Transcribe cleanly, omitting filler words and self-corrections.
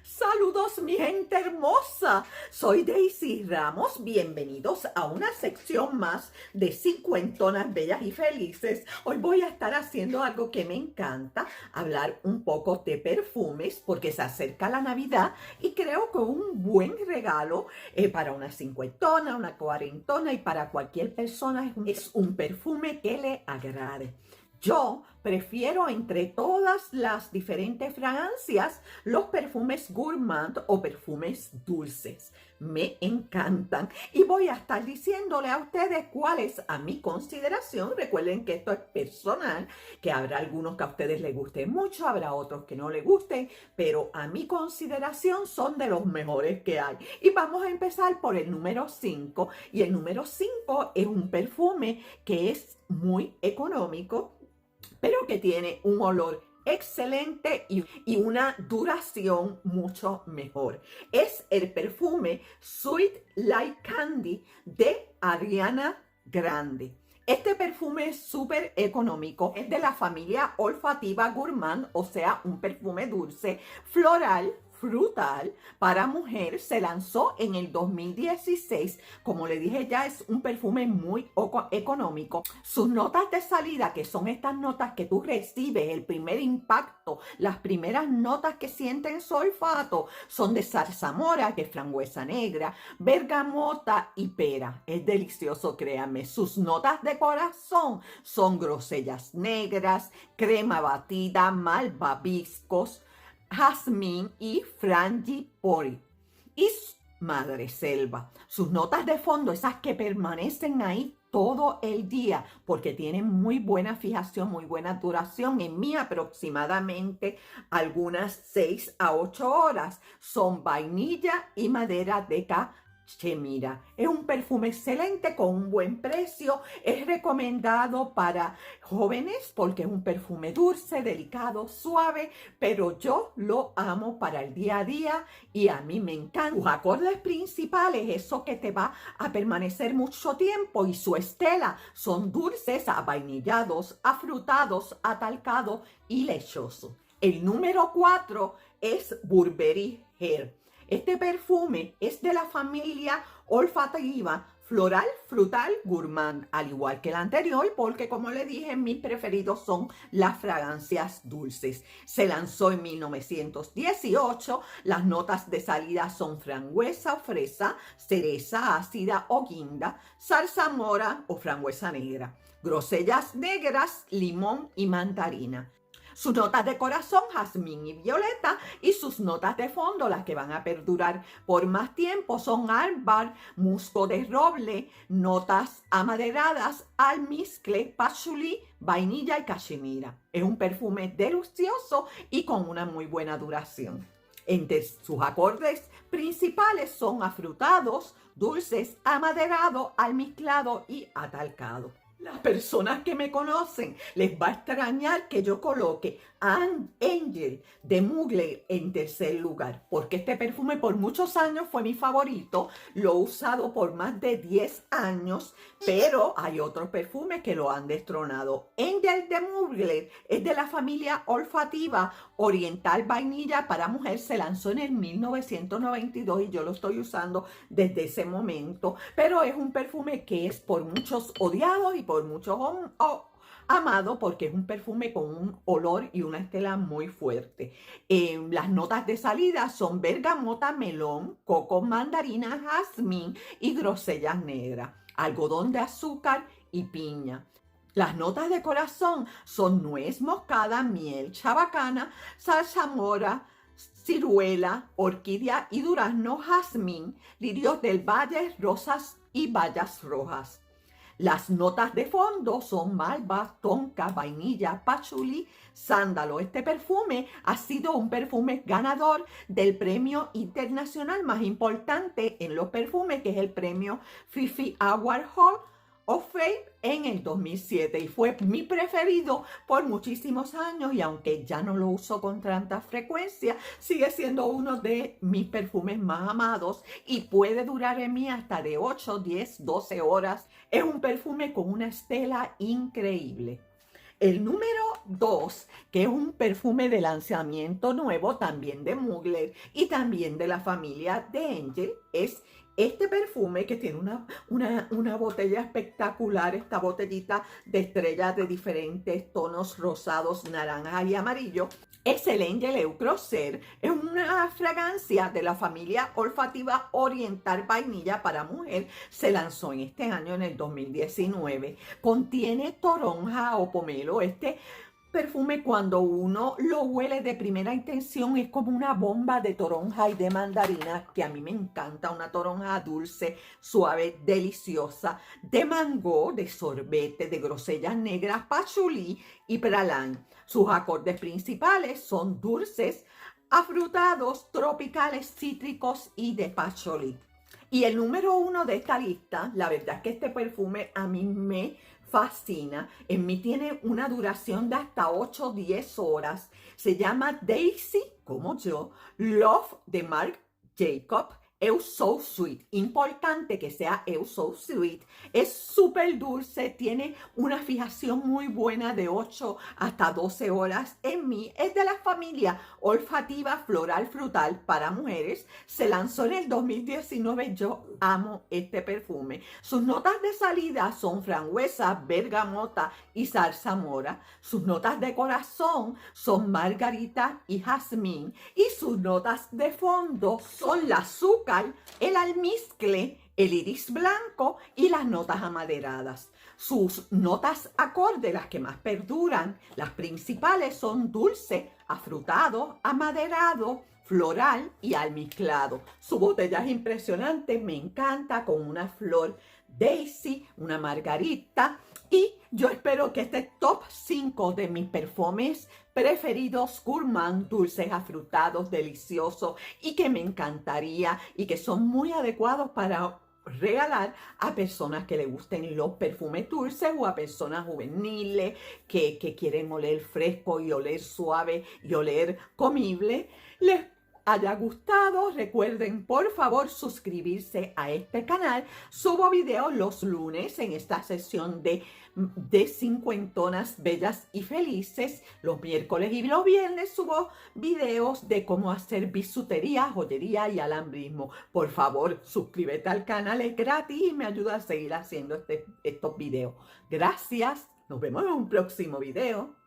Saludos mi gente hermosa, soy Daisy Ramos, bienvenidos a una sección más de Cincuentonas Bellas y Felices. Hoy voy a estar haciendo algo que me encanta, hablar un poco de perfumes porque se acerca la Navidad y creo que un buen regalo para una cincuentona, una cuarentona y para cualquier persona es un perfume que le agrade. Yo prefiero entre todas las diferentes fragancias los perfumes Gourmand o perfumes dulces. Me encantan y voy a estar diciéndole a ustedes cuáles a mi consideración. Recuerden que esto es personal, que habrá algunos que a ustedes les gusten mucho, habrá otros que no les gusten, pero a mi consideración son de los mejores que hay. Y vamos a empezar por el número 5. Y el número 5 es un perfume que es muy económico, pero que tiene un olor excelente y una duración mucho mejor. Es el perfume Sweet Like Candy de Ariana Grande. Este perfume es súper económico, es de la familia olfativa Gourmand, o sea, un perfume dulce, floral, frutal para mujer. Se lanzó en el 2016. Como le dije ya, es un perfume muy económico. Sus notas de salida, que son estas notas que tú recibes, el primer impacto, las primeras notas que sienten su olfato, son de zarzamora, que es frambuesa negra, bergamota y pera. Es delicioso, créanme. Sus notas de corazón son grosellas negras, crema batida, malvaviscos, jazmín y frangipori y madreselva. Sus notas de fondo, esas que permanecen ahí todo el día porque tienen muy buena fijación, muy buena duración. En mí aproximadamente algunas 6 a 8 horas, son vainilla y madera de cachemira. Es un perfume excelente con un buen precio. Es recomendado para jóvenes porque es un perfume dulce, delicado, suave, pero yo lo amo para el día a día y a mí me encanta. Sus acordes principales, eso que te va a permanecer mucho tiempo, y su estela son dulces, avainillados, afrutados, atalcados y lechosos. El número 4 es Burberry Her. Este perfume es de la familia olfativa floral, frutal, gourmand, al igual que el anterior, porque como le dije, mis preferidos son las fragancias dulces. Se lanzó en 1918, las notas de salida son frambuesa, fresa, cereza ácida o guinda, zarzamora o frambuesa negra, grosellas negras, limón y mandarina. Sus notas de corazón, jazmín y violeta, y sus notas de fondo, las que van a perdurar por más tiempo, son ámbar, musgo de roble, notas amaderadas, almizcle, pachulí, vainilla y cachemira. Es un perfume delicioso y con una muy buena duración. Entre sus acordes principales son afrutados, dulces, amaderado, almizclado y atalcado. Las personas que me conocen les va a extrañar que yo coloque Angel de Mugler en tercer lugar, porque este perfume por muchos años fue mi favorito. Lo he usado por más de 10 años, pero hay otros perfumes que lo han destronado. Angel de Mugler es de la familia olfativa oriental vainilla para mujer. Se lanzó en el 1992 y yo lo estoy usando desde ese momento, pero es un perfume que es por muchos odiado y por muchos amado porque es un perfume con un olor y una estela muy fuerte. Las notas de salida son bergamota, melón, coco, mandarina, jazmín y grosellas negras, algodón de azúcar y piña. Las notas de corazón son nuez moscada, miel, chabacana, zarzamora, ciruela, orquídea y durazno, jazmín, lirios del valle, rosas y bayas rojas. Las notas de fondo son malva, tonka, vainilla, pachulí, sándalo. Este perfume ha sido un perfume ganador del premio internacional más importante en los perfumes, que es el premio 50 Award Hall of Fame en el 2007, y fue mi preferido por muchísimos años, y aunque ya no lo uso con tanta frecuencia, sigue siendo uno de mis perfumes más amados y puede durar en mí hasta de 8, 10, 12 horas. Es un perfume con una estela increíble. El número 2, que es un perfume de lanzamiento nuevo, también de Mugler y también de la familia de Angel. Es este perfume que tiene una botella espectacular, esta botellita de estrellas de diferentes tonos rosados, naranjas y amarillo. Es el Angel Eucrocer, es una fragancia de la familia olfativa oriental vainilla para mujer. Se lanzó en este año, en el 2019. Contiene toronja o pomelo. Este perfume, cuando uno lo huele de primera intención, es como una bomba de toronja y de mandarina, que a mí me encanta, una toronja dulce, suave, deliciosa, de mango, de sorbete, de grosellas negras, pachulí y pralán. Sus acordes principales son dulces, afrutados, tropicales, cítricos y de pachulí. Y el número 1 de esta lista, la verdad es que este perfume a mí me fascina. En mí tiene una duración de hasta 8 o 10 horas. Se llama Daisy, como yo, Love de Marc Jacobs. Eu So Sweet. Importante que sea Eu So Sweet. Es súper dulce, tiene una fijación muy buena de 8 hasta 12 horas en mí. Es de la familia olfativa floral frutal para mujeres. Se lanzó en el 2019. Yo amo este perfume. Sus notas de salida son frambuesa, bergamota y zarzamora. Sus notas de corazón son margarita y jazmín. Y sus notas de fondo son la azúcar, el almizcle, el iris blanco y las notas amaderadas. Sus notas acorde, las que más perduran, las principales son dulce, afrutado, amaderado, floral y almizclado. Su botella es impresionante, me encanta, con una flor daisy, una margarita. Y yo espero que este top 5 de mis perfumes preferidos, Gourmand, dulces, afrutados, deliciosos y que me encantaría y que son muy adecuados para regalar a personas que le gusten los perfumes dulces o a personas juveniles que quieren oler fresco y oler suave y oler comible. Les haya gustado, recuerden por favor suscribirse a este canal. Subo videos los lunes en esta sesión de cincuentonas bellas y felices. Los miércoles y los viernes subo videos de cómo hacer bisutería, joyería y alambrismo. Por favor, suscríbete al canal, es gratis y me ayuda a seguir haciendo estos videos. Gracias, nos vemos en un próximo video.